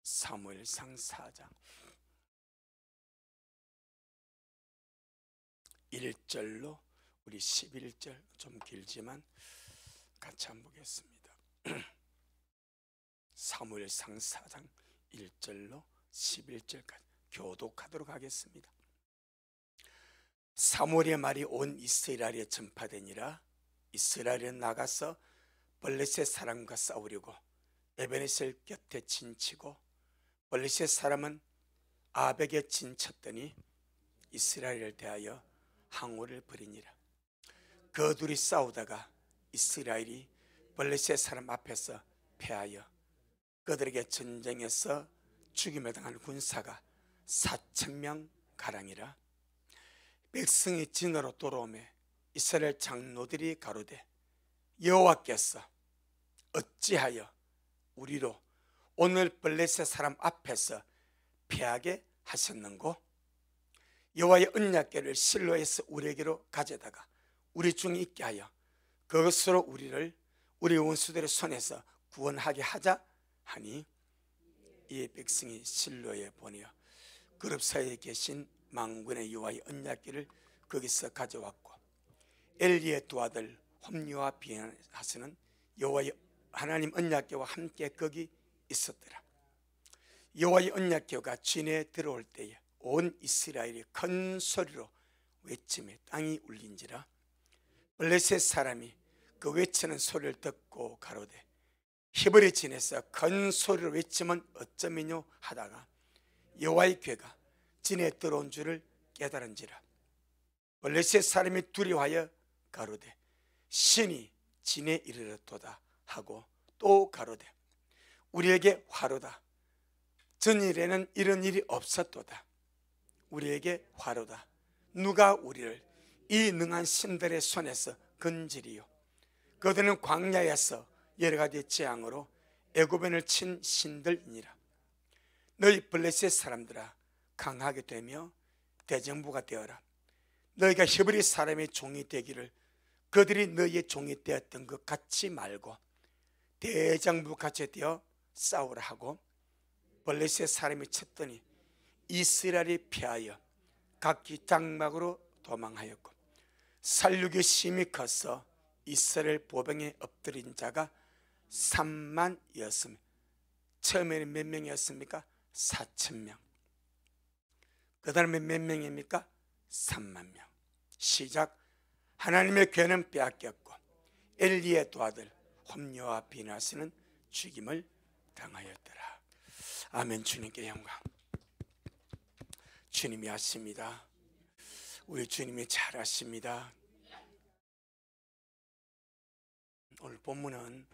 사무엘상 4장 1절로 우리 11절, 좀 길지만 같이 한번 보겠습니다. 사무엘상 4장 1절로 11절까지 교독하도록 하겠습니다. 사무엘의 말이 온 이스라엘에 전파되니라. 이스라엘은 나가서 블레셋 사람과 싸우려고 에베네셀 곁에 진치고, 블레셋 사람은 아벡에 진쳤더니 이스라엘을 대하여 항오를 벌이니라. 그 둘이 싸우다가 이스라엘이 블레셋 사람 앞에서 패하여 그들에게 전쟁에서 죽임을 당한 군사가 4,000명 가량이라. 백성이 진으로 돌아오매 이스라엘 장로들이 가로되, 여호와께서 어찌하여 우리로 오늘 블레셋 사람 앞에서 패하게 하셨는고? 여호와의 언약궤를 실로에서 우리에게로 가져다가 우리 중에 있게 하여 그것으로 우리를 우리 원수들의 손에서 구원하게 하자 하니, 이 백성이 실로에 보내어 그룹 사이에 계신 만군의 여호와의 언약궤를 거기서 가져왔고, 엘리의 두 아들 홈리와 비느하스는 여호와의 하나님 언약궤와 함께 거기 있었더라. 여호와의 언약궤가 진에 들어올 때에 온 이스라엘이 큰 소리로 외치며 땅이 울린지라. 블레셋 사람이 그 외치는 소리를 듣고 가로되, 히브리 진에서 큰 소리로 외치면 어쩌면요 하다가 여호와의 궤가 진에 들어온 줄을 깨달은지라. 블레셋 사람이 두려워하여 가로되, 신이 진에 이르렀도다 하고, 또 가로되, 우리에게 화로다. 전일에는 이런 일이 없었도다. 우리에게 화로다. 누가 우리를 이 능한 신들의 손에서 건지리요? 그들은 광야에서 여러 가지 재앙으로 애굽인을 친 신들이니라. 너희 블레셋 사람들아, 강하게 되며 대정부가 되어라. 너희가 히브리 사람의 종이 되기를 그들이 너희의 종이 되었던 것 같이 말고 대장부 같이 되어 싸우라 하고, 블레셋 사람이 쳤더니 이스라엘이 패하여 각기 장막으로 도망하였고, 살육이 심히 커서 이스라엘 보병에 엎드린 자가 3만이었으며, 처음에는 몇 명이었습니까? 4,000명. 그 다음에 몇 명입니까? 3만 명. 시작. 하나님의 궤는 빼앗겼고 엘리의 두 아들 홈리와 비느하스는 죽임을 당하였더라. 아멘. 주님께 영광. 주님이 하십니다. 우리 주님이 잘하십니다. 오늘 본문은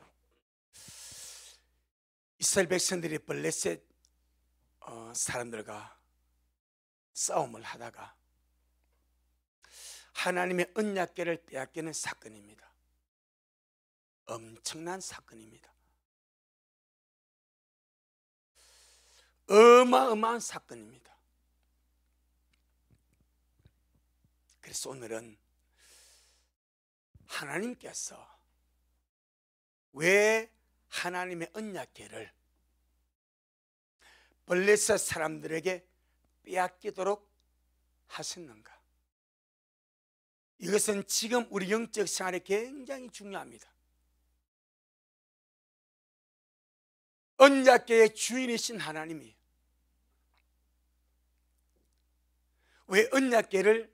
이스라엘 백성들이 블레셋 사람들과 싸움을 하다가 하나님의 언약궤를 빼앗기는 사건입니다. 엄청난 사건입니다. 어마어마한 사건입니다. 그래서 오늘은 하나님께서 왜 하나님의 언약궤를 블레셋 사람들에게 빼앗기도록 하셨는가? 이것은 지금 우리 영적 생활에 굉장히 중요합니다. 언약궤의 주인이신 하나님이 왜 언약궤를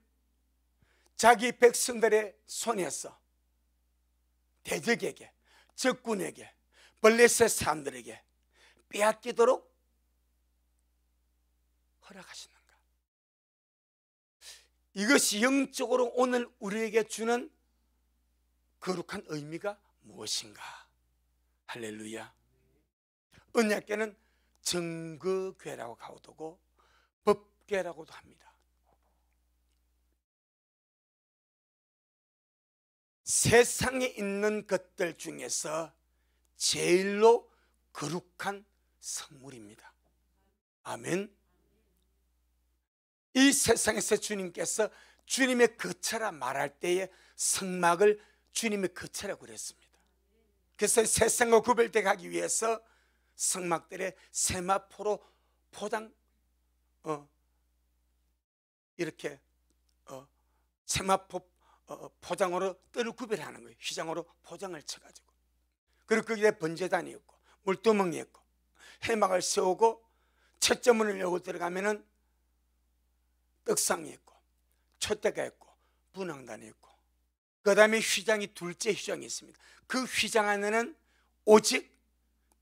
자기 백성들의 손에서 대적에게, 적군에게, 블레셋 사람들에게 빼앗기도록 허락하시는가? 이것이 영적으로 오늘 우리에게 주는 거룩한 의미가 무엇인가? 할렐루야. 언약궤는 증거궤라고 하고 법궤라고도 합니다. 세상에 있는 것들 중에서 제일로 거룩한 선물입니다. 아멘. 이 세상에서 주님께서 주님의 거처라 말할 때에 성막을 주님의 거처라고 그랬습니다. 그래서 세상과 구별되게 하기 위해서 성막들의 세마포로 포장 이렇게 세마포 포장으로 뜰을 구별하는 거예요. 휘장으로 포장을 쳐가지고. 그리고 거기에 번제단이 있고 물두멍이 있고 해막을 세우고 첫째 문을 열고 들어가면은 떡상이 있고 촛대가 있고 분향단이 있고 그 다음에 휘장이 둘째 휘장이 있습니다. 그 휘장 안에는 오직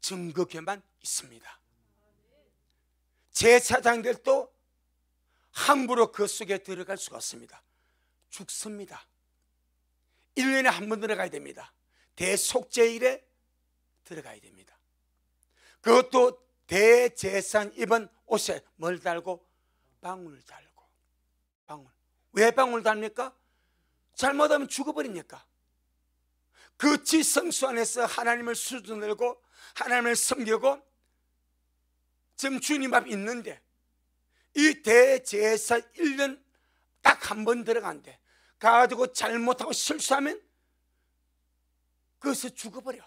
증거궤만 있습니다. 제사장들도 함부로 그 속에 들어갈 수가 없습니다. 죽습니다. 1년에 한 번 들어가야 됩니다. 대속죄일에 들어가야 됩니다. 그것도 대제사장 입은 옷에 뭘 달고? 방울 달고. 방울. 왜 방울 달입니까? 잘못하면 죽어버리니까. 그 지성소 안에서 하나님을 수준들고 하나님을 섬기고 지금 주님 앞에 있는데 이 대제사 1년 딱 한 번 들어간대. 가가지고 잘못하고 실수하면 그것을 죽어버려.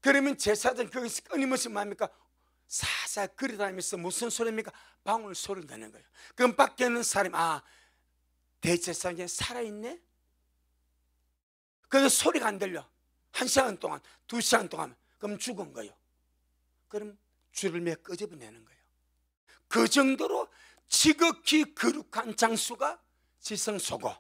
그러면 제사장 거기서 끊임없이 뭡니까? 사사 그리다니면서 무슨 소리입니까? 방울 소리를 내는 거예요. 그럼 밖에 있는 사람이 대제사장이 살아있네? 그래서 소리가 안 들려. 1시간 동안 2시간 동안 그럼 죽은 거예요. 그럼 줄을 매 끄집어내는 거예요. 그 정도로 지극히 거룩한 장소가 지성소고,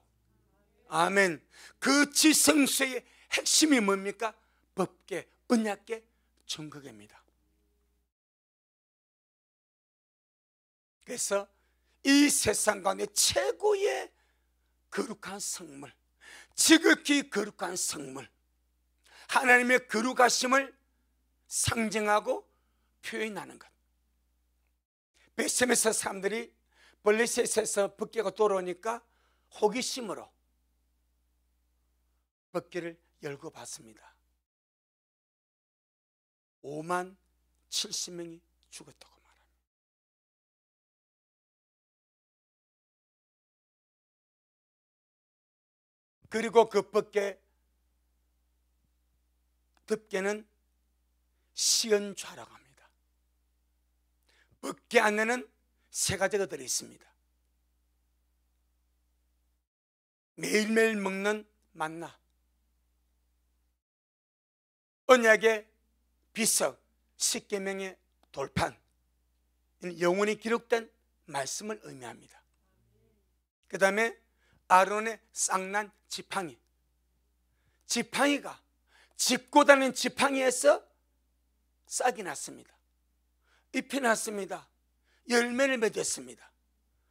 아멘. 그 지성소의 핵심이 뭡니까? 법계, 언약계, 정극입니다. 그래서 이 세상 가운데 최고의 거룩한 성물, 지극히 거룩한 성물, 하나님의 거룩하심을 상징하고 표현하는 것. 베셈에서 사람들이 블레셋에서 법궤가 돌아오니까 호기심으로 법궤를 열고 봤습니다. 5만 70명이 죽었다고 말합니다. 그리고 그 법궤는 시연좌라고 합니다. 법궤 안에는 세 가지가 들어있습니다. 매일매일 먹는 만나, 언약의 비석, 십계명의 돌판, 영원히 기록된 말씀을 의미합니다. 그 다음에 아론의 쌍난 지팡이, 지팡이가 짚고 다니는 지팡이에서 싹이 났습니다. 잎이 났습니다. 열매를 맺었습니다.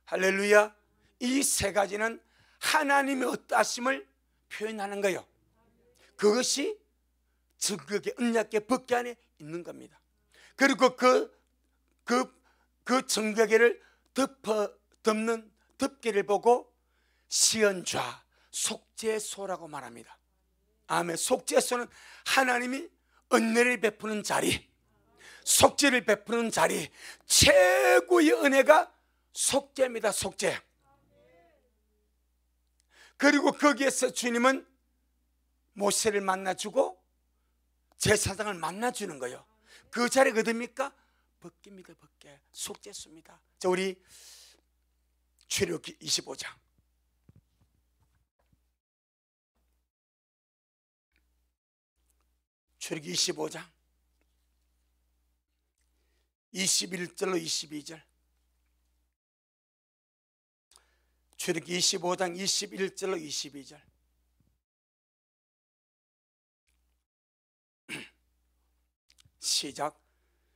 할렐루야. 이 세 가지는 하나님의 어떠하심을 표현하는 거예요. 그것이 증거계, 언약계, 법궤 안에 있는 겁니다. 그리고 그 증거계를 덮는 덮개를 보고 시연좌, 속죄소라고 말합니다. 아멘. 속죄소는 하나님이 은혜를 베푸는 자리, 속죄를 베푸는 자리, 최고의 은혜가 속죄입니다. 속죄. 그리고 거기에서 주님은 모세를 만나주고 제사장을 만나주는 거예요. 그 자리가 어딥니까? 법궤입니다. 법궤, 속죄소입니다. 자, 우리 출애굽기 25장 출애굽기 25장 21절로 22절, 출애굽기 25장 21절로 22절. 시작.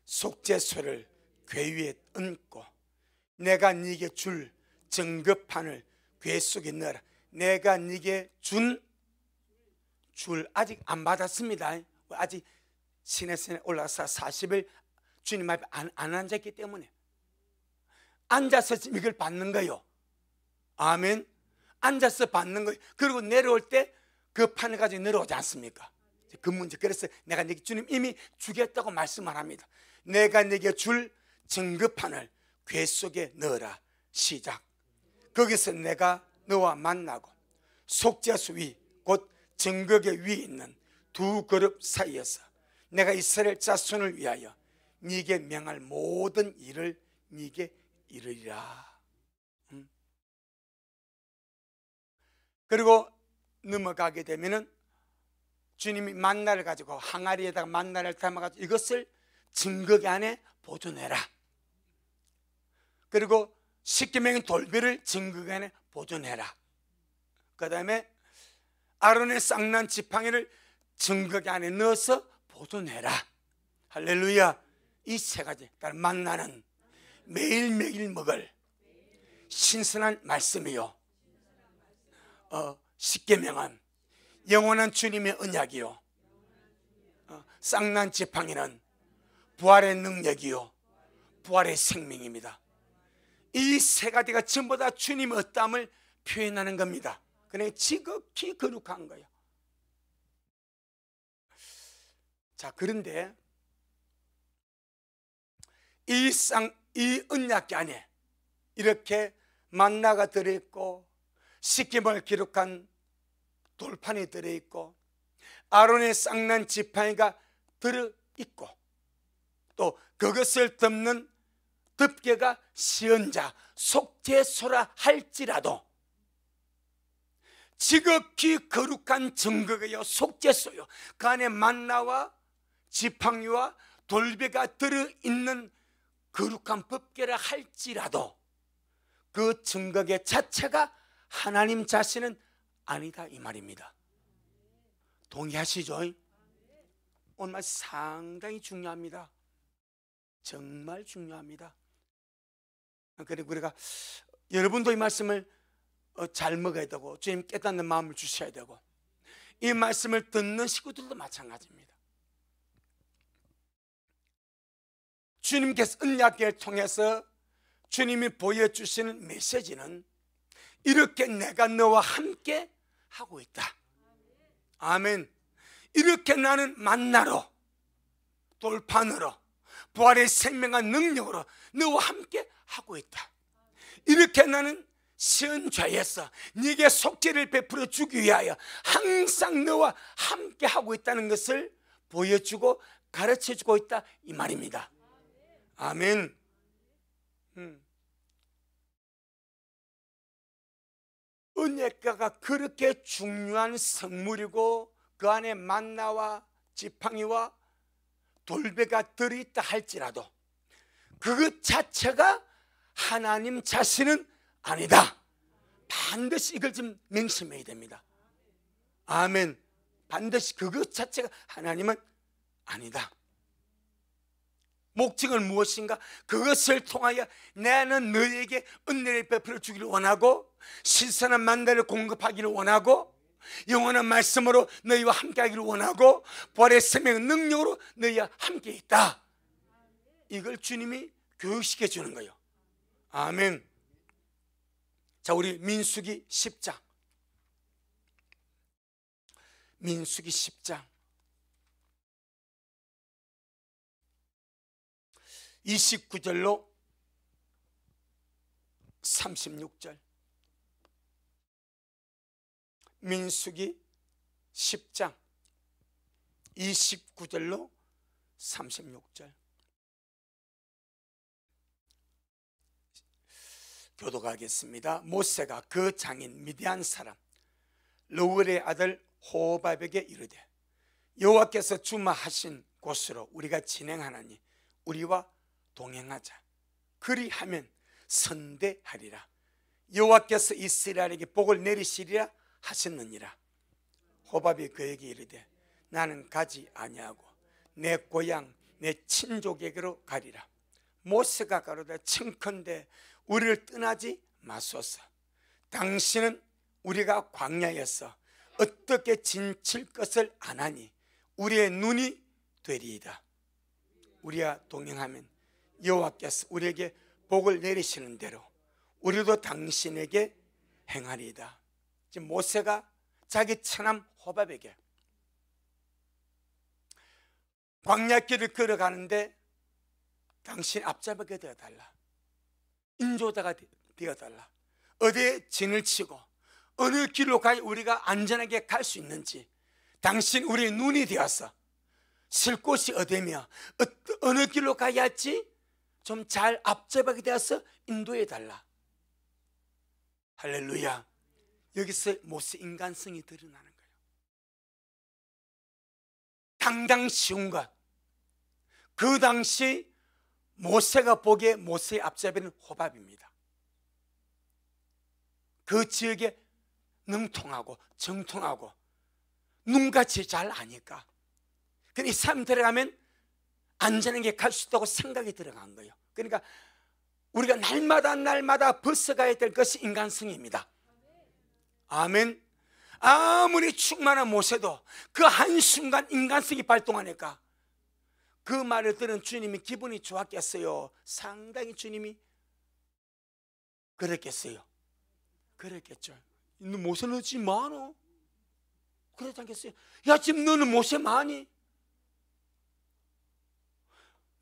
속죄소를 궤 위에 얹고 내가 네게 줄 증거판을 궤 속에 넣어라. 내가 네게 준 줄 아직 안 받았습니다. 아직 시내산에 올라가서 40일 주님 앞에 안 앉았기 때문에 앉아서 지금 이걸 받는 거예요. 아멘. 앉아서 받는 거예요. 그리고 내려올 때 그 판을 가지고 내려오지 않습니까? 그 문제. 그래서 내가 네게 주님 이미 주겠다고 말씀을 합니다. 내가 네게 줄 증거판을 궤 속에 넣어라. 시작. 거기서 내가 너와 만나고 속죄소 위 곧 증거궤 위에 있는 두 그릇 사이에서 내가 이스라엘 자손을 위하여 네게 명할 모든 일을 네게 이르리라. 그리고 넘어가게 되면은 주님이 만나를 가지고 항아리에다가 만나를 담아가지고 이것을 증거기 안에 보존해라. 그리고 십계명의 돌비를 증거기 안에 보존해라. 그 다음에 아론의 쌍난 지팡이를 증거기 안에 넣어서 보존해라. 할렐루야. 이 세 가지, 그러니까 만나는 매일매일 먹을 신선한 말씀이요, 십계명은 영원한 주님의 언약이요, 쌍난 지팡이는 부활의 능력이요, 부활의 생명입니다. 이 세 가지가 전부 다 주님의 어떠함을 표현하는 겁니다. 그러니 지극히 거룩한 거예요. 자, 그런데 이 언약궤 안에 이렇게 만나가 들어있고 십계명을 기록한 돌판이 들어있고 아론의 쌍난 지팡이가 들어있고 또 그것을 덮는 덮개가 시언자 속죄소라 할지라도 지극히 거룩한 증거가요, 속죄소요, 그 안에 만나와 지팡이와 돌배가 들어있는 거룩한 법궤라 할지라도 그 증거계 자체가 하나님 자신은 아니다, 이 말입니다. 동의하시죠? 오늘 말 상당히 중요합니다. 정말 중요합니다. 그리고 우리가 여러분도 이 말씀을 잘 먹어야 되고 주님 깨닫는 마음을 주셔야 되고 이 말씀을 듣는 식구들도 마찬가지입니다. 주님께서 언약궤를 통해서 주님이 보여주시는 메시지는 이렇게 내가 너와 함께 하고 있다. 아멘. 이렇게 나는 만나로, 돌판으로, 부활의 생명과 능력으로 너와 함께 하고 있다. 이렇게 나는 시恩죄에서 네게 속죄를 베풀어 주기 위하여 항상 너와 함께 하고 있다는 것을 보여주고 가르쳐주고 있다, 이 말입니다. 아멘. 언약궤가 그렇게 중요한 성물이고 그 안에 만나와 지팡이와 돌배가 들어있다 할지라도 그것 자체가 하나님 자신은 아니다. 반드시 이걸 좀 명심해야 됩니다. 아멘. 반드시 그것 자체가 하나님은 아니다. 목적은 무엇인가? 그것을 통하여 나는 너에게 은혜를 베풀어 주기를 원하고 신선한 만나를 공급하기를 원하고 영원한 말씀으로 너희와 함께하기를 원하고 부활의 생명의 능력으로 너희와 함께 있다. 이걸 주님이 교육시켜 주는 거예요. 아멘. 자, 우리 민수기 10장, 민수기 10장 29절로 36절. 민수기 10장 29절로 36절. 교독하겠습니다. 모세가 그 장인 미디안 사람 르우엘의 아들 호밥에게 이르되 여호와께서 주마하신 곳으로 우리가 진행하나니 우리와 동행하자. 그리하면 선대하리라. 여호와께서 이스라엘에게 복을 내리시리라 하셨느니라. 호밥이 그에게 이르되 나는 가지 아니하고 내 고향 내 친족에게로 가리라. 모세가 가로되 청컨대 우리를 떠나지 마소서. 당신은 우리가 광야에서 어떻게 진칠 것을 아나니 우리의 눈이 되리이다. 우리와 동행하면 여호와께서 우리에게 복을 내리시는 대로 우리도 당신에게 행하리이다. 지금 모세가 자기 처남 호밥에게 광야길을 걸어가는데 당신 앞잡이가 되어달라, 인도자가 되어달라, 어디에 진을 치고 어느 길로 가야 우리가 안전하게 갈 수 있는지 당신 우리의 눈이 되어서 쉴 곳이 어디며 어느 길로 가야 할지 좀 잘 앞잡하게 되어서 인도해 달라. 할렐루야. 여기서 모세 인간성이 드러나는 거예요. 당장 쉬운 것. 그 당시 모세가 보기에 모세의 앞잡이는 호밥입니다. 그 지역에 능통하고 정통하고 눈같이 잘 아니까. 근데 이 사람 들어가면 안전하게 갈 수 있다고 생각이 들어간 거예요. 그러니까 우리가 날마다 벗어가야 될 것이 인간성입니다. 아멘. 아무리 충만한 모세도 그 한순간 인간성이 발동하니까 그 말을 들은 주님이 기분이 좋았겠어요? 상당히 주님이 그랬겠어요? 그랬겠죠. 너 모세는 지금 많어? 그렇지 않겠어요? 야, 지금 너는 모세 많이?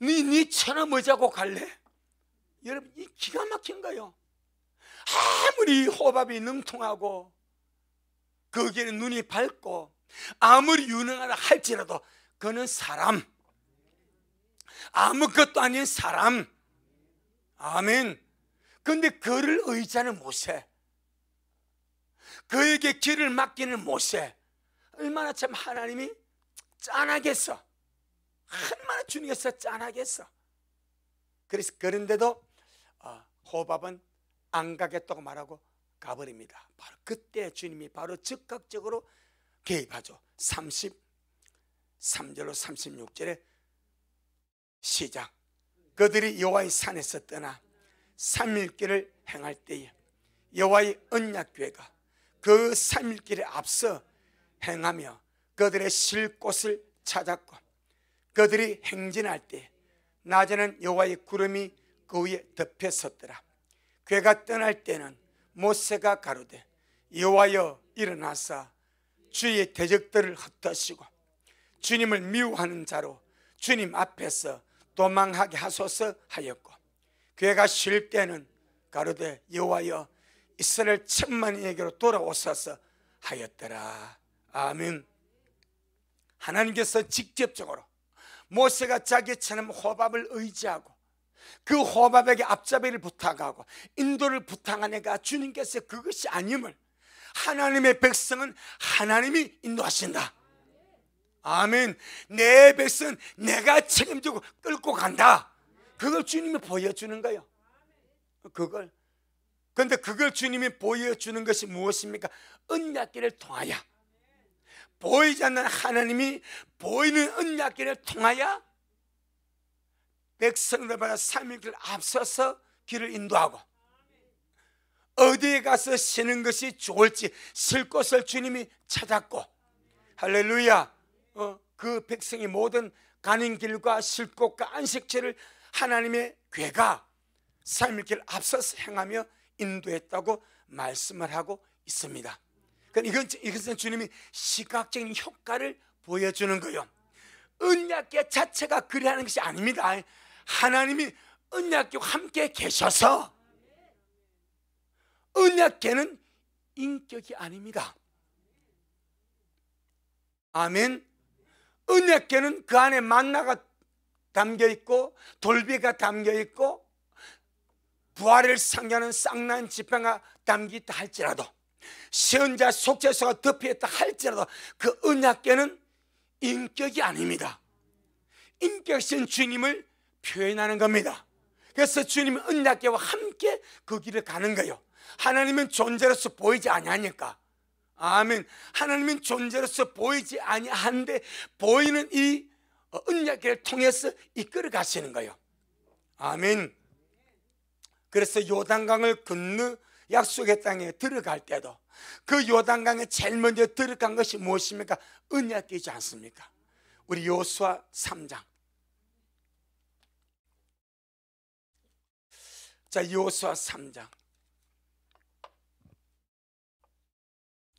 네 천하 뭐 자고 갈래? 여러분, 이 기가 막힌 거예요. 아무리 호밥이 능통하고 거기에는 눈이 밝고 아무리 유능하다 할지라도 그는 사람, 아무것도 아닌 사람. 아멘. 그런데 그를 의지하는 모세, 그에게 길을 맡기는 모세, 얼마나 참 하나님이 짠하겠어. 얼마나 주님께서 짠하겠어. 그래서 그런데도 호밥은 안 가겠다고 말하고 가버립니다. 바로 그때 주님이 바로 즉각적으로 개입하죠. 33절로 36절에 시작. 그들이 여호와의 산에서 떠나 3일길을 행할 때에 여호와의 언약궤가 그 3일길에 앞서 행하며 그들의 쉴 곳을 찾았고, 그들이 행진할 때 낮에는 여호와의 구름이 그 위에 덮여 섰더라. 궤가 떠날 때는 모세가 가로되 여호와여 일어나사 주의 대적들을 흩으시고 주님을 미워하는 자로 주님 앞에서 도망하게 하소서 하였고, 궤가 쉴 때는 가로되 여호와여 이스라엘 천만인에게로 돌아오소서 하였더라. 아멘. 하나님께서 직접적으로 모세가 자기처럼 호밥을 의지하고 그 호밥에게 앞잡이를 부탁하고 인도를 부탁하니까 주님께서 그것이 아님을, 하나님의 백성은 하나님이 인도하신다. 아멘. 내 백성은 내가 책임지고 끌고 간다. 그걸 주님이 보여주는 거예요. 그걸. 그런데 그걸 주님이 보여주는 것이 무엇입니까? 언약궤를 통하여. 보이지 않는 하나님이 보이는 언약궤를 통하여 백성들마다 3일길 앞서서 길을 인도하고, 어디에 가서 쉬는 것이 좋을지 쉴 곳을 주님이 찾았고, 할렐루야. 그 백성이 모든 가는 길과 쉴 곳과 안식처를 하나님의 궤가 3일길 앞서서 행하며 인도했다고 말씀을 하고 있습니다. 그러니까 이것은 주님이 시각적인 효과를 보여주는 거예요. 언약궤 자체가 그리하는 것이 아닙니다. 하나님이 언약궤와 함께 계셔서, 언약궤는 인격이 아닙니다. 아멘. 언약궤는 그 안에 만나가 담겨있고 돌비가 담겨있고 부활을 상징하는 쌍난 지팡이가 담겨있다 할지라도, 시언자 속죄소가 덮여있다 할지라도 그 언약궤는 인격이 아닙니다. 인격신 주님을 표현하는 겁니다. 그래서 주님은 언약궤와 함께 그 길을 가는 거예요. 하나님은 존재로서 보이지 아니하니까. 아멘. 하나님은 존재로서 보이지 아니한데 보이는 이 언약궤를 통해서 이끌어 가시는 거예요. 아멘. 그래서 요단강을 건너 약속의 땅에 들어갈 때도 그 요단강에 제일 먼저 들어간 것이 무엇입니까? 언약궤이지 않습니까? 우리 여호수아 3장. 자, 여호수아 3장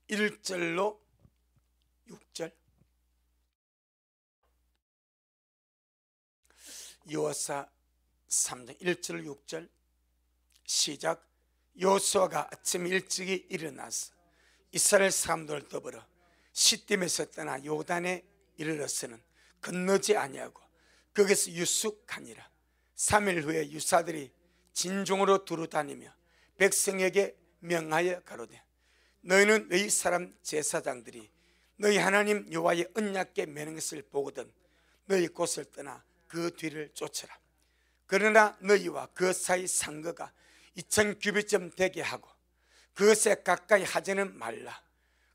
1절로 6절. 여호수아 3장 1절 6절 시작. 여호수아가 아침 일찍이 일어나서 이스라엘 사람들을 더불어 시딤에서 떠나 요단에 이르렀으는 건너지 아니하고 거기서 유숙하니라. 3일 후에 유사들이 진중으로 두루다니며 백성에게 명하여 가로되 너희는 너희 사람 제사장들이 너희 하나님 여호와의 언약궤 매는 것을 보거든 너희 곳을 떠나 그 뒤를 쫓으라. 그러나 너희와 그 사이 상거가 2000규빗쯤 되게 하고 그것에 가까이 하지는 말라.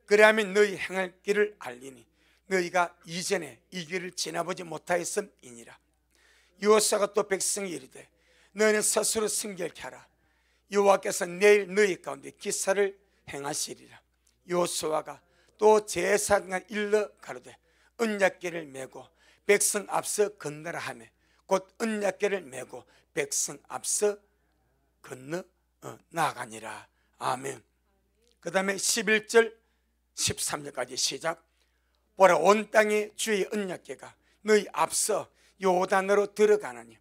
그래야면 너희 행할 길을 알리니 너희가 이전에 이 길을 지나보지 못하였음이니라. 여호수아가 또 백성이 이르되 너희는 스스로 성결케 하라. 여호와께서 내일 너희 가운데 기사를 행하시리라. 여호수아가 또 제사장을 일러 가로되 언약궤를 메고 백성 앞서 건너라 하며 곧 언약궤를 메고 백성 앞서 건너 나아가니라. 아멘. 그 다음에 11절 13절까지 시작. 보라, 온 땅에 주의 언약궤가 너희 앞서 요단으로 들어가나니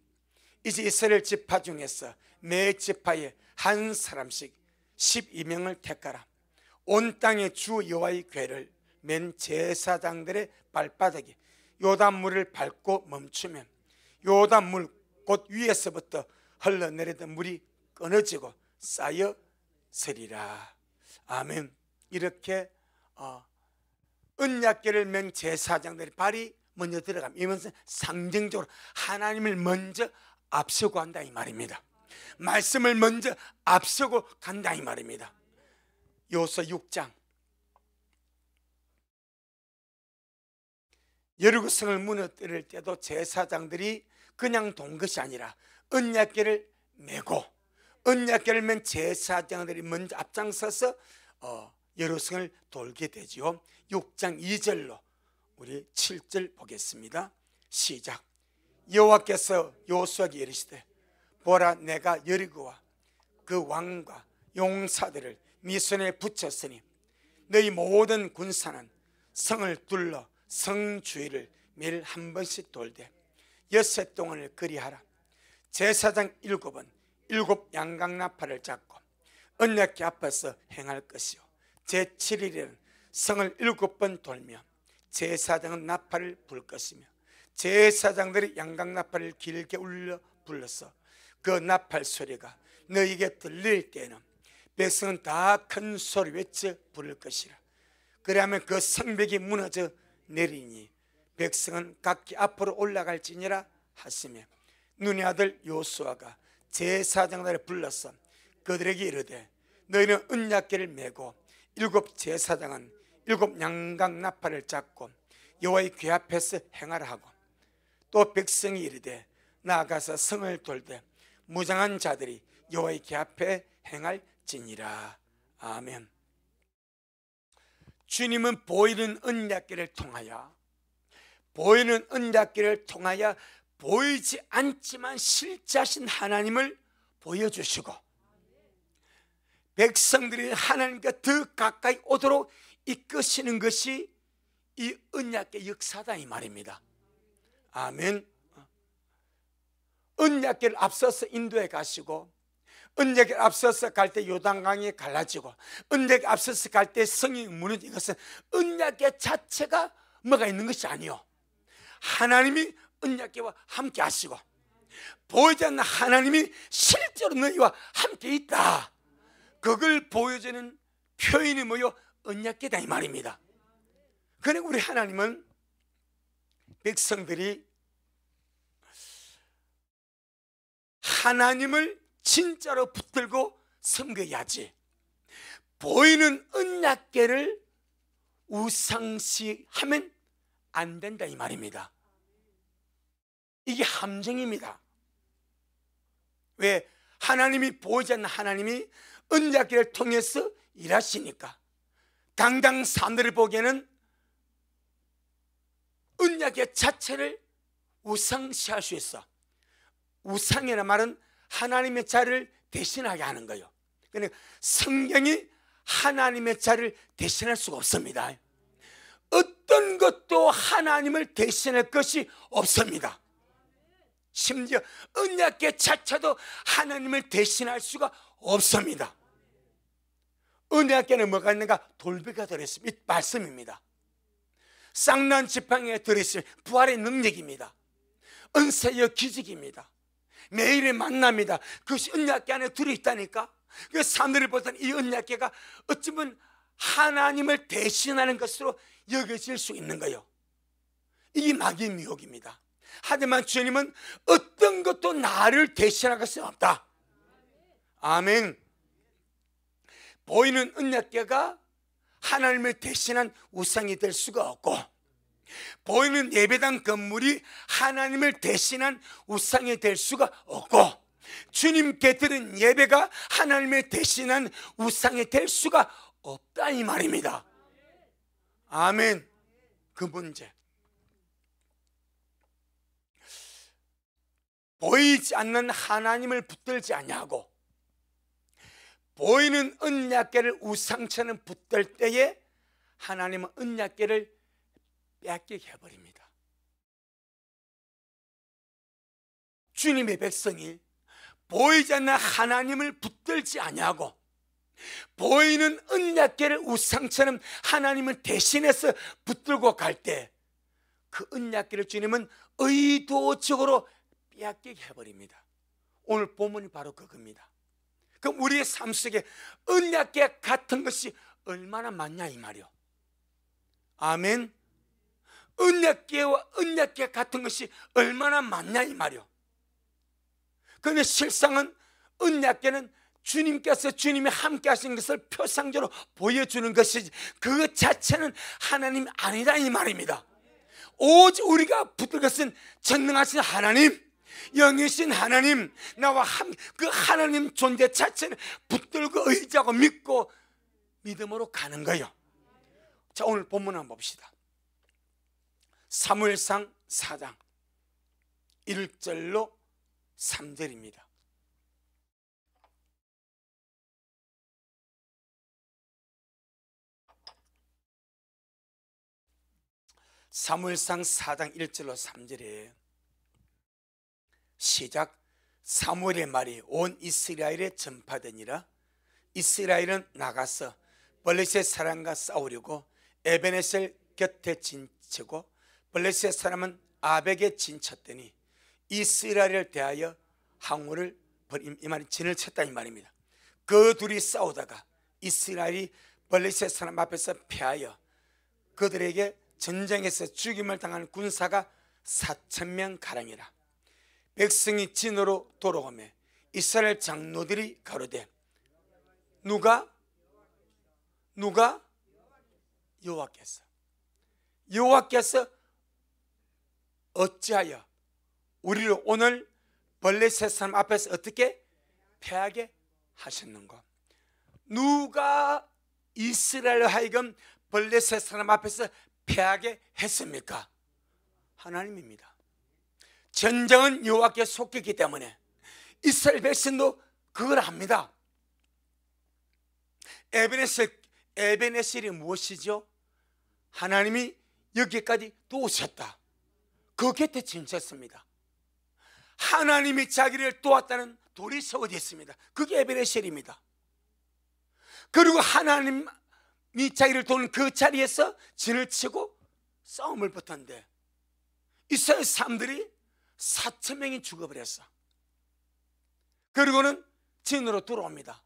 이제 이스라엘 지파 중에서 매 지파에 한 사람씩 12명을 택하라. 온 땅에 주 여호와의 궤를 맨 제사장들의 발바닥에 요단물을 밟고 멈추면 요단물 곧 위에서부터 흘러내리던 물이 끊어지고 쌓여서리라. 아멘. 이렇게 언약궤를 맨 제사장들의 발이 먼저 들어가면 이것은 상징적으로 하나님을 먼저 앞서고 한다 이 말입니다. 말씀을 먼저 앞서고 간다 이 말입니다. 여호수아 6장 여리고성을 무너뜨릴 때도 제사장들이 그냥 돈 것이 아니라 언약궤를 메고 언약궤를 맨 제사장들이 먼저 앞장서서 여리고성을 돌게 되지요. 6장 2절로 우리 7절 보겠습니다. 시작. 여호와께서 여호수아에게 이르시되 보라, 내가 여리고와 그 왕과 용사들을 네 손에 붙였으니 너희 모든 군사는 성을 둘러 성 주위를 매일 한 번씩 돌되 6해 동안을 그리하라. 제사장 7은 7 양강나팔을 잡고 언약궤 앞에서 행할 것이요 제7일에는 성을 7번 돌며 제사장은 나팔을 불 것이며 제사장들이 양강나팔을 길게 울려 불러서 그 나팔 소리가 너희에게 들릴 때에는 백성은 다 큰 소리 외쳐 부를 것이라. 그리하면 그 성벽이 무너져 내리니 백성은 각기 앞으로 올라갈지니라 하시며 눈의 아들 여호수아가 제사장들을 불러서 그들에게 이르되 너희는 언약궤를 메고 7 제사장은 7 양강나팔을 잡고 여호와의 궤 앞에서 행하라 하고 또 백성이 이르되 나아가서 성을 돌되 무장한 자들이 여호와의 궤 앞에 행할지니라. 아멘. 주님은 보이는 언약궤를 통하여 보이지 않지만 실제하신 하나님을 보여주시고 백성들이 하나님과 더 가까이 오도록 이끄시는 것이 이 언약궤 역사다 이 말입니다. 아멘. 언약궤를 앞서서 인도에 가시고 언약궤를 앞서서 갈 때 요단강이 갈라지고 언약궤를 앞서서 갈 때 성이 무너진 것은 언약궤 자체가 뭐가 있는 것이 아니요 하나님이 언약궤와 함께 하시고 보이지 않는 하나님이 실제로 너희와 함께 있다, 그걸 보여주는 표현이 뭐요? 언약궤다 이 말입니다. 그러니까 우리 하나님은 백성들이 하나님을 진짜로 붙들고 섬겨야지 보이는 언약궤를 우상시하면 안 된다 이 말입니다. 이게 함정입니다. 왜? 하나님이 보이지 않는 하나님이 언약궤를 통해서 일하시니까 당당 사람들을 보기에는 언약궤 자체를 우상시할 수 있어. 우상이라는 말은 하나님의 자를 대신하게 하는 거예요. 그러니까 성경이 하나님의 자를 대신할 수가 없습니다. 어떤 것도 하나님을 대신할 것이 없습니다. 심지어 언약궤 자체도 하나님을 대신할 수가 없습니다. 언약궤는 뭐가 있는가? 돌배가 들어있습니다. 이 말씀입니다. 쌍난 지팡이에 들으실 부활의 능력입니다. 은사여 기적입니다. 매일의 만남이다. 그것이 언약궤 안에 들어있다니까. 그 사람들이 볼 때는 이 언약궤가 어쩌면 하나님을 대신하는 것으로 여겨질 수 있는 거예요. 이게 마귀의 미혹입니다. 하지만 주님은 어떤 것도 나를 대신할 것은 없다. 아멘. 보이는 언약궤가 하나님을 대신한 우상이 될 수가 없고, 보이는 예배당 건물이 하나님을 대신한 우상이 될 수가 없고, 주님께 드린 예배가 하나님을 대신한 우상이 될 수가 없다 이 말입니다. 아멘. 그 문제, 보이지 않는 하나님을 붙들지 아니하고 보이는 언약궤를 우상처럼 붙들 때에 하나님은 언약궤를 빼앗기게 해버립니다. 주님의 백성이 보이지 않는 하나님을 붙들지 아니하고 보이는 언약궤를 우상처럼 하나님을 대신해서 붙들고 갈 때 그 언약궤를 주님은 의도적으로 빼앗기게 해버립니다. 오늘 본문이 바로 그겁니다. 그럼 우리의 삶 속에 언약궤 같은 것이 얼마나 많냐 이 말이요. 아멘. 언약궤와 언약궤 같은 것이 얼마나 많냐 이 말이요. 그런데 실상은 언약궤는 주님께서 주님이 함께 하신 것을 표상적으로 보여주는 것이지 그 자체는 하나님이 아니다 이 말입니다. 오직 우리가 붙들 것은 전능하신 하나님, 영이신 하나님, 나와 그 하나님 존재 자체는 붙들고 의지하고 믿고 믿음으로 가는 거예요. 자, 오늘 본문 한번 봅시다. 사무엘상 4장 1절로 3절입니다. 사무엘상 4장 1절로 3절에 시작. 사무엘의 말이 온 이스라엘에 전파되니라. 이스라엘은 나가서 블레셋 사람과 싸우려고 에베네셀 곁에 진치고 블레셋 사람은 아벡에 진쳤더니 이스라엘을 대하여 항우를 이 말이 진을 쳤다 이 말입니다. 그 둘이 싸우다가 이스라엘이 블레셋 사람 앞에서 패하여 그들에게 전쟁에서 죽임을 당한 군사가 4,000명 가량이라. 백성이 진으로 돌아오매 이스라엘 장로들이 가로되 누가 여호와께서 어찌하여 우리를 오늘 블레셋 사람 앞에서 어떻게 패하게 하셨는가? 누가 이스라엘을 하여금 블레셋 사람 앞에서 패하게 했습니까? 하나님입니다. 전쟁은 여호와께 속했기 때문에 이스라엘 백성도 그걸 합니다. 에베네셀이 무엇이죠? 하나님이 여기까지 도우셨다. 그 곁에 진쳤습니다. 하나님이 자기를 도왔다는 돌이 세워져 있습니다. 그게 에베네셀입니다. 그리고 하나님이 자기를 도는 그 자리에서 진을 치고 싸움을 붙었는데 이스라엘 사람들이 4,000명이 죽어버렸어. 그리고는 진으로 돌아옵니다.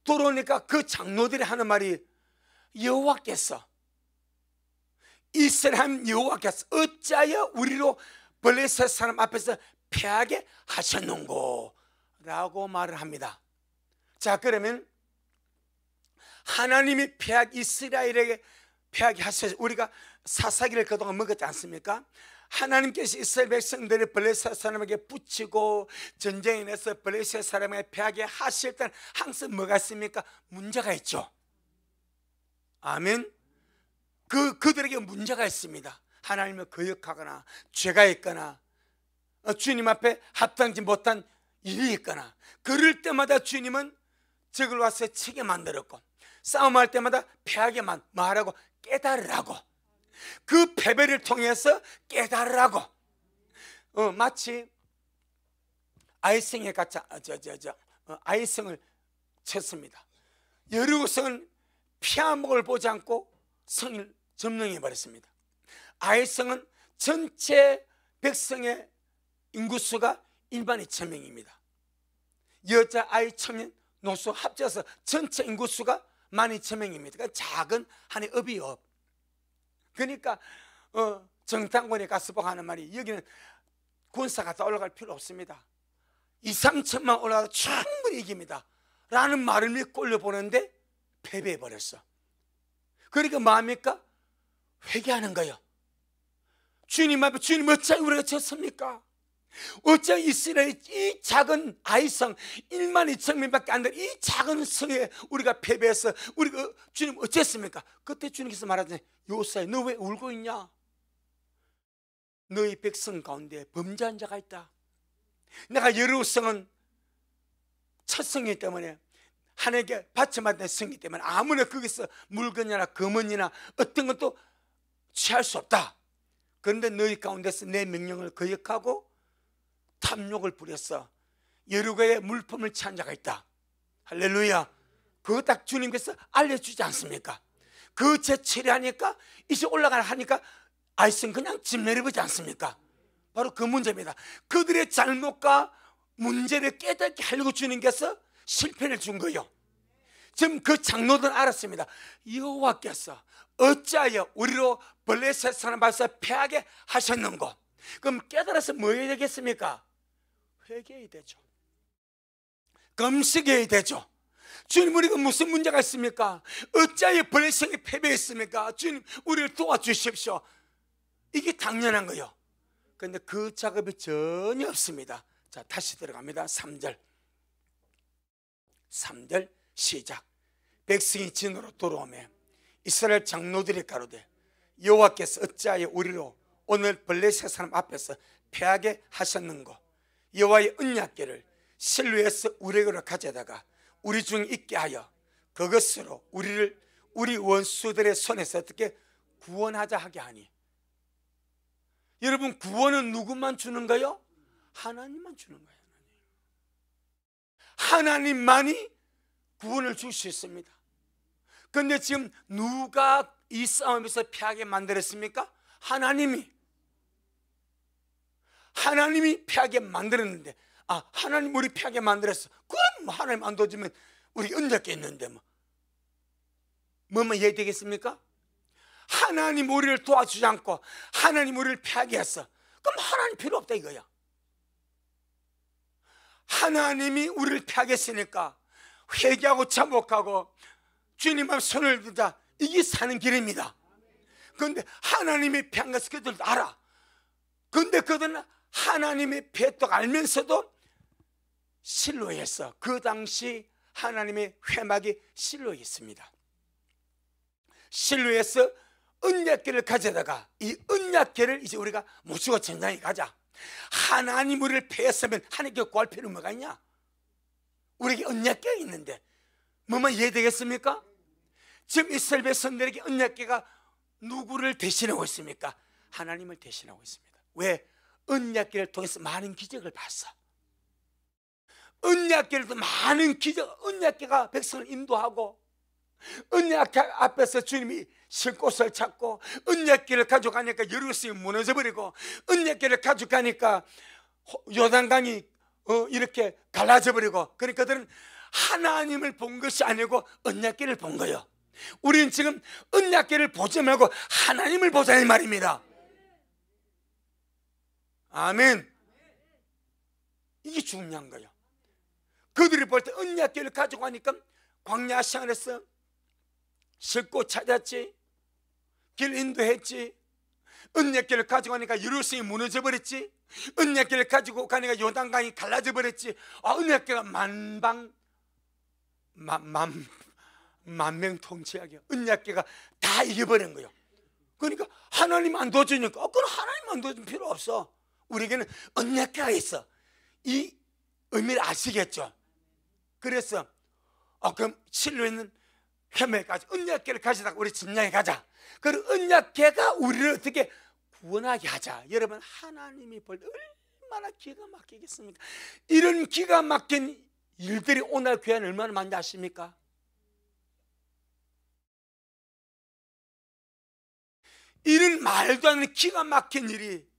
돌아오니까 그 장로들이 하는 말이 여호와께서 이스라엘 여호와께서 어찌하여 우리로 블레셋 사람 앞에서 패하게 하셨는고 라고 말을 합니다. 자, 그러면 하나님이 이스라엘에게 패하게 하셔서 우리가 사사기를 그동안 먹었지 않습니까? 하나님께서 이스라엘 백성들을 블레셋 사람에게 붙이고 전쟁에 내서 블레셋 사람에게 패하게 하실 때는 항상 뭐가 있습니까? 문제가 있죠. 아멘. 그들에게 문제가 있습니다. 하나님을 거역하거나 죄가 있거나 주님 앞에 합당치 못한 일이 있거나 그럴 때마다 주님은 적을 와서 치게 만들었고 싸움할 때마다 패하게 말하고 깨달으라고, 그 패배를 통해서 깨달으라고. 마치 아이성에 같이 아이성을 쳤습니다. 여리고성은 피아목을 보지 않고 성을 점령해 버렸습니다. 아이성은 전체 백성의 인구수가 1만 2천 명입니다. 여자 아이 청년 노소 합쳐서 전체 인구수가 12,000명입니다. 그러니까 작은 한 업이 업. 그러니까 정당군에 가서 보고 하는 말이, 여기는 군사가 다 올라갈 필요 없습니다. 2, 3천만 올라가도 충분히 이깁니다 라는 말을 믿고 올려보는데 패배해버렸어. 그러니까 뭐합니까? 회개하는 거예요. 주님 앞에, 주님 어찌 우리가 졌습니까? 어찌 이스라엘 이 작은 아이성 1만 2천 명밖에 안 되는 이 작은 성에 우리가 패배해서 우리가 주님 어쨌습니까? 그때 주님께서 말하잖아요. 요사야, 너 왜 울고 있냐? 너희 백성 가운데 범죄한 자가 있다. 내가 여리고성은 첫 성이기 때문에 하나님께 바쳐받는 성이기 때문에 아무나 거기서 물건이나 금은이나 어떤 것도 취할 수 없다. 그런데 너희 가운데서 내 명령을 거역하고 탐욕을 부렸어. 여리고에 물품을 취한 자가 있다. 할렐루야. 그거 딱 주님께서 알려주지 않습니까? 그 죄 처리하니까 이제 올라가라 하니까 아이성 그냥 집 내려보지 않습니까? 바로 그 문제입니다. 그들의 잘못과 문제를 깨닫게 하려고 주님께서 실패를 준 거예요. 지금 그 장로들은 알았습니다. 여호와께서 어찌하여 우리로 블레셋 사람 발사 패하게 하셨는고? 그럼 깨달아서 뭐 해야 되겠습니까? 회개해야 되죠. 금식해야 되죠. 주님, 우리가 무슨 문제가 있습니까? 어찌하여 블레셋이 패배했습니까? 주님, 우리를 도와주십시오. 이게 당연한 거예요. 그런데 그 작업이 전혀 없습니다. 자, 다시 들어갑니다. 3절 시작. 백성이 진으로 돌아오매 이스라엘 장로들이 가로되 여호와께서 어찌하여 우리로 오늘 블레셋 사람 앞에서 패하게 하셨는고? 여호와의 언약궤를 실로에서 우리에게로 가져다가 우리 중에 있게 하여 그것으로 우리를 우리 원수들의 손에서 어떻게 구원하자 하게 하니. 여러분, 구원은 누구만 주는 거요? 하나님만 주는 거예요. 하나님만이 구원을 줄 수 있습니다. 그런데 지금 누가 이 싸움에서 패하게 만들었습니까? 하나님이 패하게 만들었는데, 하나님 우리 패하게 만들었어. 그럼 하나님 안 도와주면 우리 언제께 있는데 뭐만 해야 되겠습니까? 하나님 우리를 도와주지 않고 하나님 우리를 패하게 했어. 그럼 하나님 필요 없다 이거야. 하나님이 우리를 패하게 했으니까 회개하고 참복하고 주님 앞에 손을 들자. 이게 사는 길입니다. 그런데 하나님이 패한 것을 그들도 알아. 그런데 그들은 하나님의 패했다고 알면서도 실로에서, 그 당시 하나님의 회막이 실로에 있습니다. 실로에서 언약궤를 가져다가 이 언약궤를 이제 우리가 모시고 전장에 가자. 하나님 우리를 패했으면 하나님께 구할 필요는 뭐가 있냐? 우리에게 언약궤가 있는데 뭐만 이해되겠습니까? 지금 이스라엘 백성들에게 언약궤가 누구를 대신하고 있습니까? 하나님을 대신하고 있습니다. 왜? 언약궤를 통해서 많은 기적을 봤어. 언약궤를 통해 많은 기적, 언약궤가 백성을 인도하고, 언약궤 앞에서 주님이 쉴 곳을 찾고, 언약궤를 가져가니까 여리고성이 무너져버리고, 언약궤를 가져가니까 요단강이 이렇게 갈라져 버리고. 그러니까 그들은 하나님을 본 것이 아니고 언약궤를 본 거예요. 우리는 지금 언약궤를 보지 말고 하나님을 보자 이 말입니다. 아멘. 이게 중요한 거예요. 그들이 볼 때 언약궤를 가지고 가니까 광야 생활에서 쉴 곳 찾았지, 길 인도했지. 언약궤를 가지고 가니까 여리고성이 무너져 버렸지. 언약궤를 가지고 가니까 요단강이 갈라져 버렸지. 언약궤가 만명통치하게 언약궤가 다 이겨버린 거예요. 그러니까 하나님 안 도와주니까 그럼 하나님 안 도와주면 필요 없어. 우리에게는 언약궤가 있어. 이 의미를 아시겠죠? 그래서 그럼 실로 있는 회막까지 언약궤를 가져다가 우리 진양에 가자. 그리고 언약궤가 우리를 어떻게 구원하게 하자. 여러분, 하나님이 볼 때 얼마나 기가 막히겠습니까? 이런 기가 막힌 일들이 오늘 교회는 얼마나 많은지 아십니까? 이런 말도 안 되는 기가 막힌 일이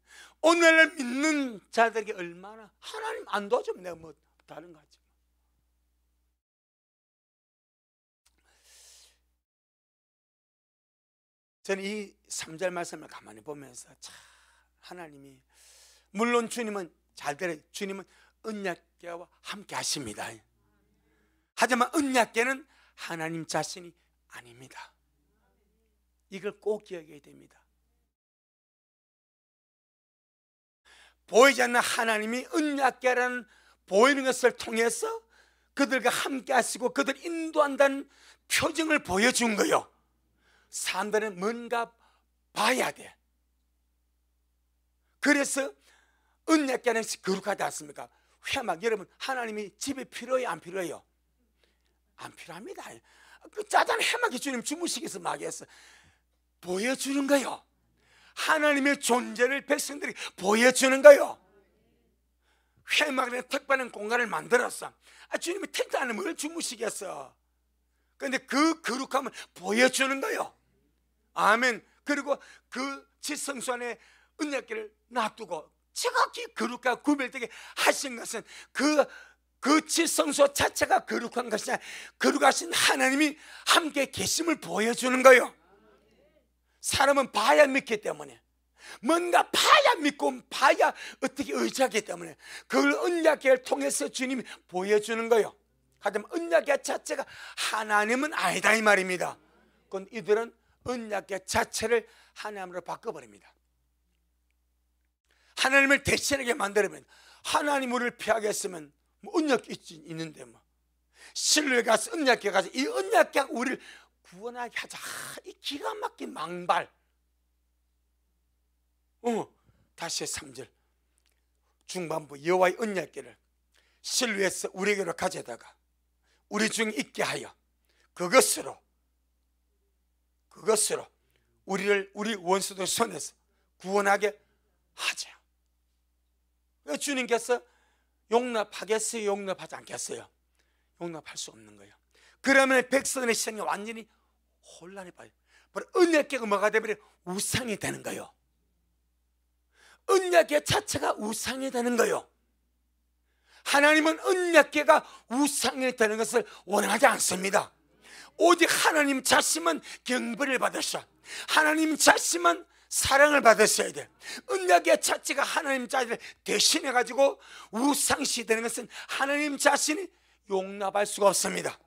오늘날 믿는 자들에게 얼마나, 하나님 안 도와주면 내가 뭐 다른 거지. 저는 이 3절 말씀을 가만히 보면서 참 하나님이, 물론 주님은 잘 들어요. 주님은 언약궤와 함께 하십니다. 하지만 언약궤는 하나님 자신이 아닙니다. 이걸 꼭 기억해야 됩니다. 보이지 않는 하나님이 언약궤라는 보이는 것을 통해서 그들과 함께 하시고 그들 인도한다는 표정을 보여준 거예요. 사람들은 뭔가 봐야 돼. 그래서 언약궤는 거룩하지 않습니까? 회막, 여러분, 하나님이 집에 필요해요, 안 필요해요? 안 필요합니다. 그 짜잔 회막에 주님 주무시겠어, 막겠어? 보여주는 거예요. 하나님의 존재를 백성들이 보여주는 거예요. 회막에 특별한 공간을 만들었어. 주님이 텐트 안에 뭘 주무시겠어? 그런데 그 거룩함을 보여주는 거예요. 아멘. 그리고 그 지성소 안에 언약궤를 놔두고 정확히 거룩하고 구별되게 하신 것은 그 지성소 자체가 거룩한 것이 아니라 거룩하신 하나님이 함께 계심을 보여주는 거예요. 사람은 봐야 믿기 때문에, 뭔가 봐야 믿고 봐야 어떻게 의지하기 때문에 그걸 언약궤를 통해서 주님이 보여주는 거예요. 하지만 언약궤 자체가 하나님은 아니다 이 말입니다. 그건 이들은 언약궤 자체를 하나님으로 바꿔버립니다. 하나님을 대신하게 만들면, 하나님 우리를 피하겠으면 뭐 언약궤 있는데 뭐 신뢰 가서 언약궤 가서 이 언약궤가 우리를 구원하게 하자. 이 기가 막힌 망발. 다시 3절 중반부, 여호와의 언약궤를 신뢰해서 우리에게로 가져다가 우리 중에 있게 하여 그것으로 우리 원수들 손에서 구원하게 하자. 주님께서 용납하겠어요, 용납하지 않겠어요? 용납할 수 없는 거예요. 그러면 백성의 시선이 완전히 혼란해 봐요. 언약궤가 뭐가 되버려? 우상이 되는 거예요. 언약궤 자체가 우상이 되는 거예요. 하나님은 언약궤가 우상이 되는 것을 원하지 않습니다. 오직 하나님 자신만 경배를 받으셔. 하나님 자신만 사랑을 받으셔야 돼. 언약궤 자체가 하나님 자신을 대신해 가지고 우상시 되는 것은 하나님 자신이 용납할 수가 없습니다.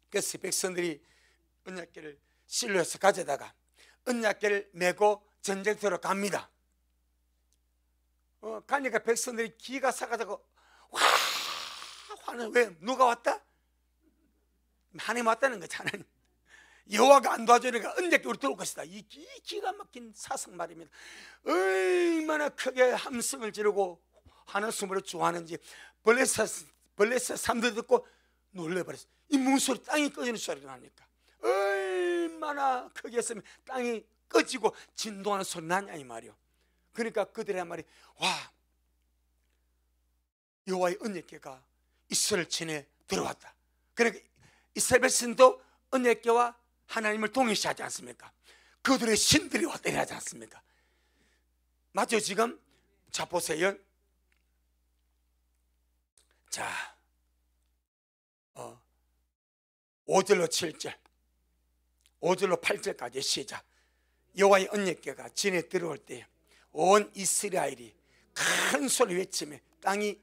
그래서 백성들이 언약궤를 실로에서 가져다가 언약궤를 메고 전쟁터로 갑니다. 가니까 백성들이 기가 사가지고 와 화는, 왜? 누가 왔다? 하나님 왔다는 거지. 하나님 여호와가 안 도와주니까 언약궤 우리 들어올 것이다. 이 기가 막힌 사성 말입니다. 얼마나 크게 함성을 지르고 한숨으로 좋아하는지 블레셋 사람들 듣고 놀래버렸어요. 이 무슨 소리, 땅이 꺼지는 소리가 나니까 얼마나 크게 했으면 땅이 꺼지고 진동하는 소리 나냐 이 말이요. 그러니까 그들의 말이, 와, 여호와의 언약궤가 이스라엘 진에 들어왔다. 그러니까 이스라엘 백성도 언약궤와 하나님을 동일시하지 않습니까? 그들의 신들이 왔다 하지 않습니까? 맞죠 지금? 자 보세요. 자 5절로 7절 5절로 8절까지 시작. 여호와의 언약궤가 진에 들어올 때 온 이스라엘이 큰 소리 외치며 땅이,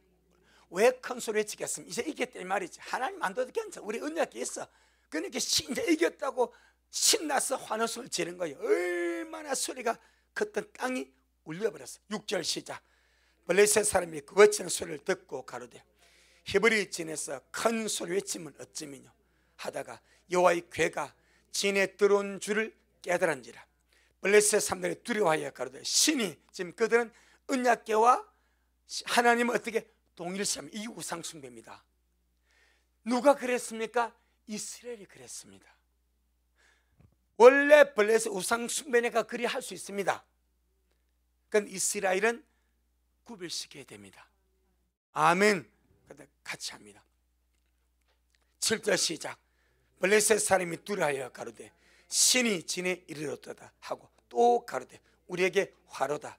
왜 큰 소리 외치겠습니까? 이제 이겼다 이 말이지. 하나님 안 도와도 괜찮아, 우리 언약궤 있어. 그러니까 이제 이겼다고 신나서 환호성을 지른 거예요. 얼마나 소리가 컸던 땅이 울려버렸어. 6절 시작. 블레셋 사람이 그 외치는 소리를 듣고 가로되 히브리 진에서 큰 소리 외치면 어찌미뇨 하다가 여호와의 궤가 진에 들어온 줄을 깨달은지라. 블레셋 사람들이 두려워하여 가로되 신이, 지금 그들은 언약궤와 하나님은 어떻게 동일시합니다. 이 우상 숭배입니다. 누가 그랬습니까? 이스라엘이 그랬습니다. 원래 블레셋 우상 숭배가 그리 할 수 있습니다. 그건 이스라엘은 구별시켜야 됩니다. 아멘. 같이 합니다. 7절 시작. 블레셋 사람이 두려워하여 가로되 신이 진에 이르렀도다 하고 또 가로되 우리에게 화로다.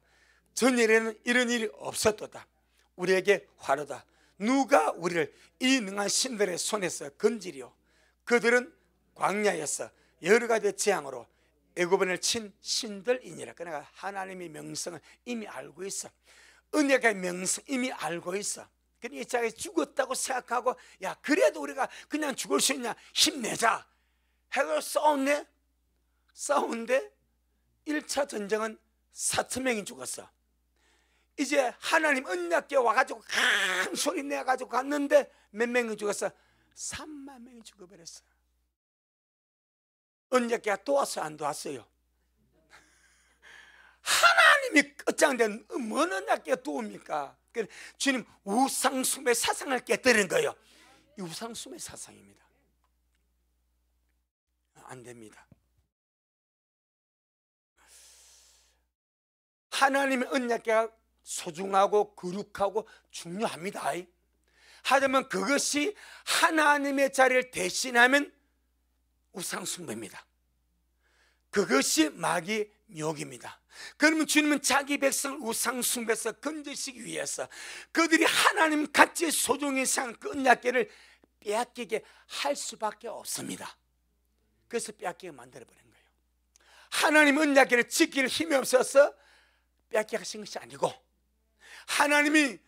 전일에는 이런 일이 없었도다. 우리에게 화로다. 누가 우리를 이 능한 신들의 손에서 건지리요. 그들은 광야에서 여러 가지 재앙으로 애굽인을 친 신들이니라. 그러니까 하나님의 명성을 이미 알고 있어. 은혜의 명성 이미 알고 있어. 그러니 이 자가 죽었다고 생각하고, 야 그래도 우리가 그냥 죽을 수 있냐, 힘내자 해서 싸운데 1차 전쟁은 4,000명이 죽었어. 이제 하나님 언약궤 와가지고 강 소리 내가지고 갔는데 몇 명이 죽었어? 3만 명이 죽어버렸어. 언약궤가 도왔어요, 안 도왔어요? 하나님이 끝장된 뭔 언약궤가 도웁니까? 주님 우상숭배 사상을 깨뜨린 거예요. 이 우상숭배 사상입니다. 안 됩니다. 하나님의 언약궤가 소중하고 거룩하고 중요합니다. 하지만 그것이 하나님의 자리를 대신하면 우상숭배입니다. 그것이 마귀 묘기입니다. 그러면 주님은 자기 백성을 우상숭배에서 건지시기 위해서 그들이 하나님 같이 소중히 생각한 그 언약궤를 빼앗기게 할 수밖에 없습니다. 그래서 빼앗기게 만들어버린 거예요. 하나님 언약궤를 지킬 힘이 없어서 빼앗기게 하신 것이 아니고, 하나님이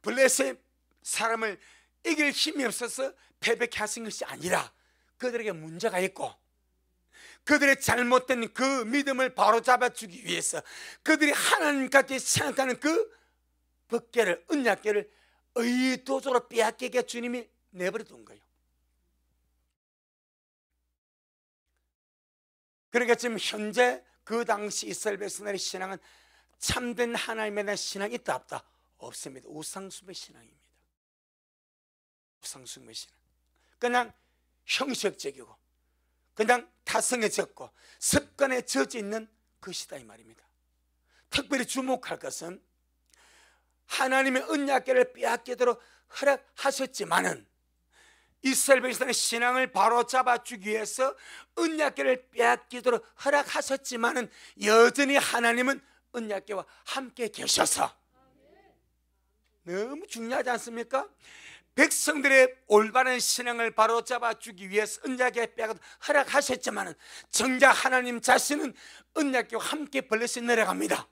블레셋 사람을 이길 힘이 없어서 패배케 하신 것이 아니라 그들에게 문제가 있고, 그들의 잘못된 그 믿음을 바로잡아주기 위해서 그들이 하나님같이 생각하는 그 법궤를, 언약궤를 의도적으로 빼앗기게 주님이 내버려둔 거예요. 그러니까 지금 현재 그 당시 이스라엘 백성들의 신앙은 참된 하나님에 대한 신앙이 있다 없다? 없습니다. 우상숭배 신앙입니다. 우상숭배 신앙. 그냥 형식적이고 그냥 타성해졌고 습관에 젖어 있는 것이다 이 말입니다. 특별히 주목할 것은 하나님의 언약궤를 빼앗기도록 허락하셨지만은, 이스라엘 백성의 신앙을 바로잡아주기 위해서 언약궤를 빼앗기도록 허락하셨지만은 여전히 하나님은 언약궤와 함께 계셔서, 너무 중요하지 않습니까? 백성들의 올바른 신앙을 바로잡아주기 위해서 언약궤 빼앗기도록 허락하셨지만은 정작 하나님 자신은 언약궤와 함께 블레셋 내려갑니다.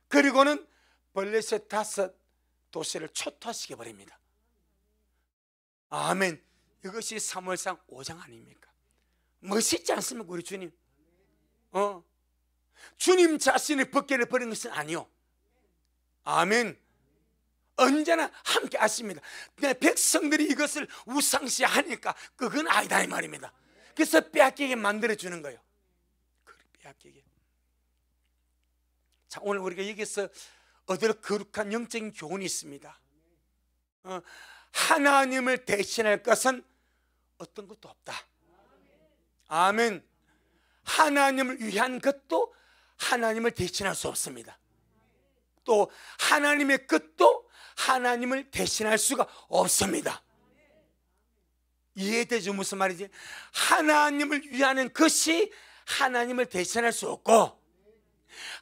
그리고는 블레셋 5 도시를 초토화시켜 버립니다. 아멘. 이것이 사무엘상 5장 아닙니까? 멋있지 않습니까 우리 주님? 주님 자신의 법궤를 버린 것은 아니요. 아멘. 언제나 함께 하십니다. 백성들이 이것을 우상시하니까 그건 아니다 이 말입니다. 그래서 빼앗기게 만들어주는 거예요. 빼앗기게. 자, 오늘 우리가 여기서 얻을 거룩한 영적인 교훈이 있습니다. 하나님을 대신할 것은 어떤 것도 없다. 아멘. 하나님을 위한 것도 하나님을 대신할 수 없습니다. 또 하나님의 것도 하나님을 대신할 수가 없습니다. 이해되죠? 무슨 말이지? 하나님을 위하는 것이 하나님을 대신할 수 없고,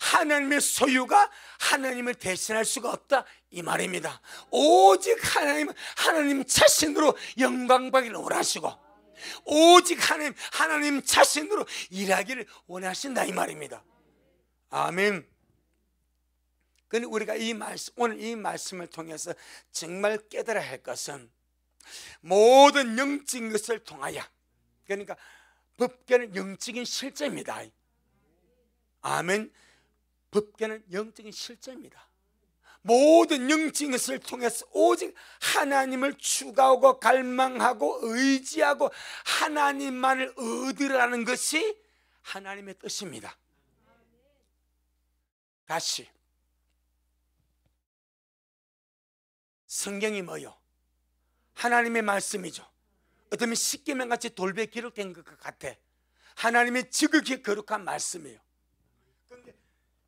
하나님의 소유가 하나님을 대신할 수가 없다 이 말입니다. 오직 하나님 자신으로 영광 받기를 원하시고, 오직 하나님 자신으로 일하기를 원하신다 이 말입니다. 아멘. 그런데 우리가 오늘 이 말씀을 통해서 정말 깨달아야 할 것은, 모든 영적인 것을 통하여, 그러니까 법궤는 영적인 실제입니다. 아멘. 법궤는 영적인 실제입니다. 모든 영적인 것을 통해서 오직 하나님을 추구하고 갈망하고 의지하고 하나님만을 얻으라는 것이 하나님의 뜻입니다. 다시, 성경이 뭐요? 하나님의 말씀이죠. 어쩌면 십계명같이 돌배 기록된 것 같아. 하나님의 지극히 거룩한 말씀이에요. 그런데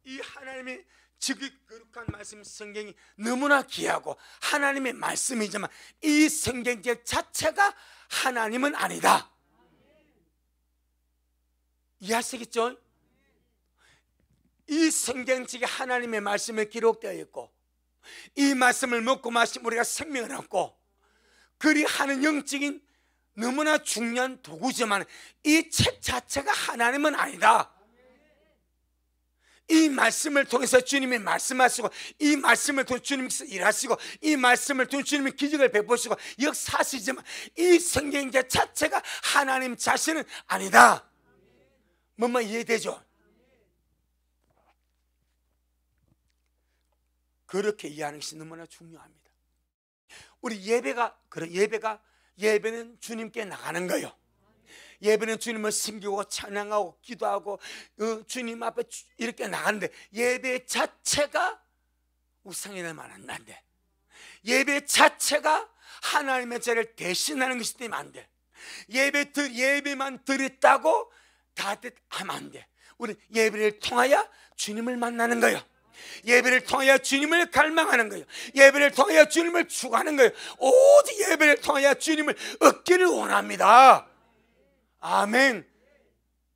이 하나님의 지극히 거룩한 말씀, 성경이 너무나 귀하고 하나님의 말씀이지만 이 성경 자체가 하나님은 아니다. 이해하시겠죠? 이 성경책에 하나님의 말씀이 기록되어 있고 이 말씀을 먹고 마시면 우리가 생명을 얻고 그리하는 영적인 너무나 중요한 도구지만 이 책 자체가 하나님은 아니다. 이 말씀을 통해서 주님이 말씀하시고 이 말씀을 통해 주님께서 일하시고 이 말씀을 통해 주님이 기적을 베푸시고 역사하시지만 이 성경 자체가 하나님 자신은 아니다. 뭔가 이해되죠? 그렇게 이해하는 것이 너무나 중요합니다. 우리 예배는 주님께 나가는 거예요. 예배는 주님을 섬기고 찬양하고 기도하고 주님 앞에 이렇게 나가는데 예배 자체가 우상이 될 만한 안 돼. 예배 자체가 하나님의 자리를 대신하는 것이 되면 안 돼. 예배만 드렸다고 다 하면 안 돼. 우리 예배를 통하여 주님을 만나는 거예요. 예배를 통하여 주님을 갈망하는 거예요. 예배를 통하여 주님을 추구하는 거예요. 오직 예배를 통하여 주님을 얻기를 원합니다. 아멘.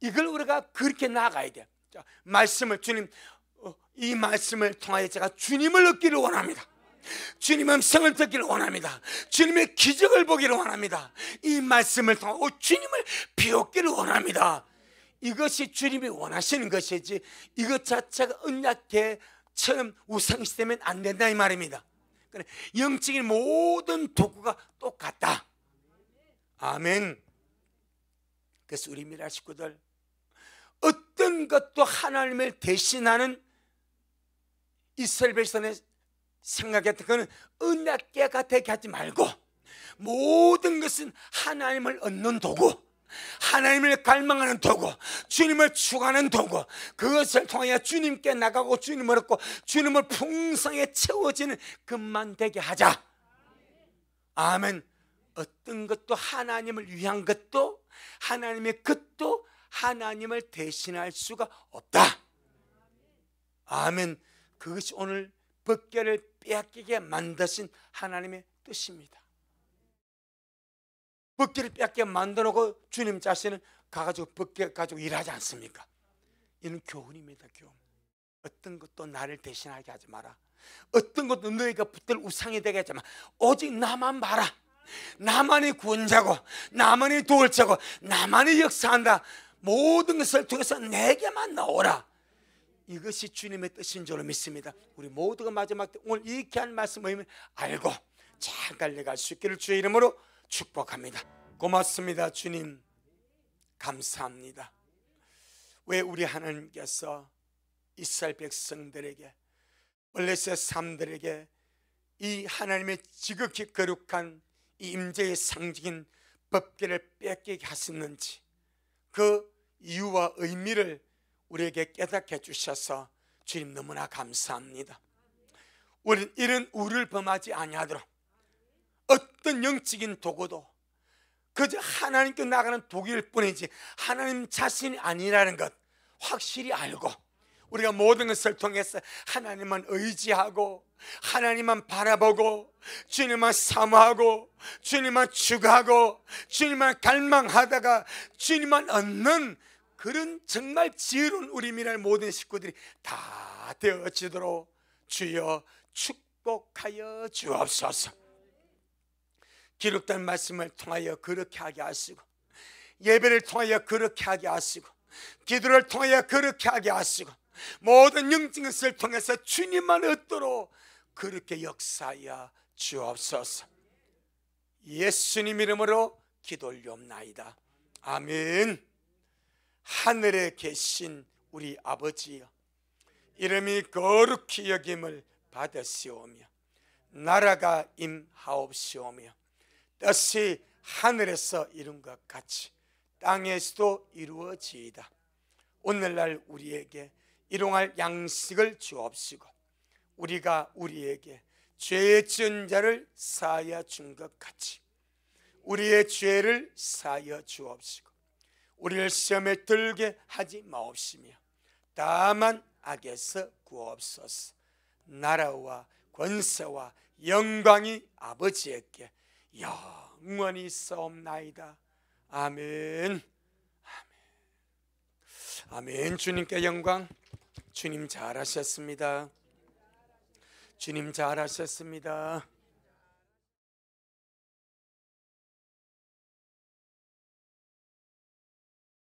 이걸 우리가 그렇게 나아가야 돼요. 자, 이 말씀을 통하여 제가 주님을 얻기를 원합니다. 주님의 음성을 듣기를 원합니다. 주님의 기적을 보기를 원합니다. 이 말씀을 통하여 주님을 비웃기를 원합니다. 이것이 주님이 원하시는 것이지 이것 자체가 언약궤처럼 우상시되면 안 된다 이 말입니다. 영적인 모든 도구가 똑같다. 아멘. 그래서 우리 미라 식구들 어떤 것도 하나님을 대신하는 이스라엘 백성의 생각했던 그는 언약궤가 되게 하지 말고 모든 것은 하나님을 얻는 도구, 하나님을 갈망하는 도구, 주님을 추구하는 도구, 그것을 통하여 주님께 나가고 주님을 얻고 주님을 풍성하게 채워지는 것만 되게 하자. 아멘. 어떤 것도 하나님을 위한 것도 하나님의 것도 하나님을 대신할 수가 없다. 아멘. 그것이 오늘 법궤를 빼앗기게 만드신 하나님의 뜻입니다. 법궤를 빼앗기게 만들어놓고 주님 자신은 가가지고 법궤 가지고 일하지 않습니까? 이는 교훈입니다. 교훈. 어떤 것도 나를 대신하게 하지 마라. 어떤 것도 너희가 붙들 우상이 되게 하지 마라. 오직 나만 봐라. 나만이 구원자고 나만이 도울 자고 나만이 역사한다. 모든 것을 통해서 내게만 나오라. 이것이 주님의 뜻인 줄로 믿습니다. 우리 모두가 마지막 때 오늘 이 귀한 말씀을 알고 잘 달려갈 수 있기를 주의 이름으로 축복합니다. 고맙습니다. 주님 감사합니다. 왜 우리 하나님께서 이스라엘 백성들에게 블레셋 사람들에게 이 하나님의 지극히 거룩한 이 임재의 상징인 법궤를 뺏기게 하셨는지 그 이유와 의미를 우리에게 깨닫게 해주셔서 주님 너무나 감사합니다. 우리는 이런 우를 범하지 아니하도록 어떤 영적인 도구도 그저 하나님께 나가는 도구일 뿐이지 하나님 자신이 아니라는 것 확실히 알고 우리가 모든 것을 통해서 하나님만 의지하고 하나님만 바라보고 주님만 사모하고 주님만 추구하고 주님만 갈망하다가 주님만 얻는 그런 정말 지혜로운 우리 미랄 모든 식구들이 다 되어지도록 주여 축복하여 주옵소서. 기록된 말씀을 통하여 그렇게 하게 하시고 예배를 통하여 그렇게 하게 하시고 기도를 통하여 그렇게 하게 하시고 모든 영적인 것을 통해서 주님만 얻도록 그렇게 역사하여 주옵소서. 예수님 이름으로 기도 올리옵나이다. 아멘. 하늘에 계신 우리 아버지여, 이름이 거룩히 여김을 받으시오며 나라가 임하옵시오며 뜻이 하늘에서 이룬 것 같이 땅에서도 이루어지이다. 오늘날 우리에게 일용할 양식을 주옵시고 우리가 우리에게 죄의 지은 자를 사하여 준 것 같이 우리의 죄를 사하여 주옵시고 우리를 시험에 들게 하지 마옵시며 다만 악에서 구옵소서. 나라와 권세와 영광이 아버지에게 영원히 있사옵나이다. 아멘. 아멘. 아멘. 주님께 영광. 주님 잘하셨습니다. 주님 잘하셨습니다.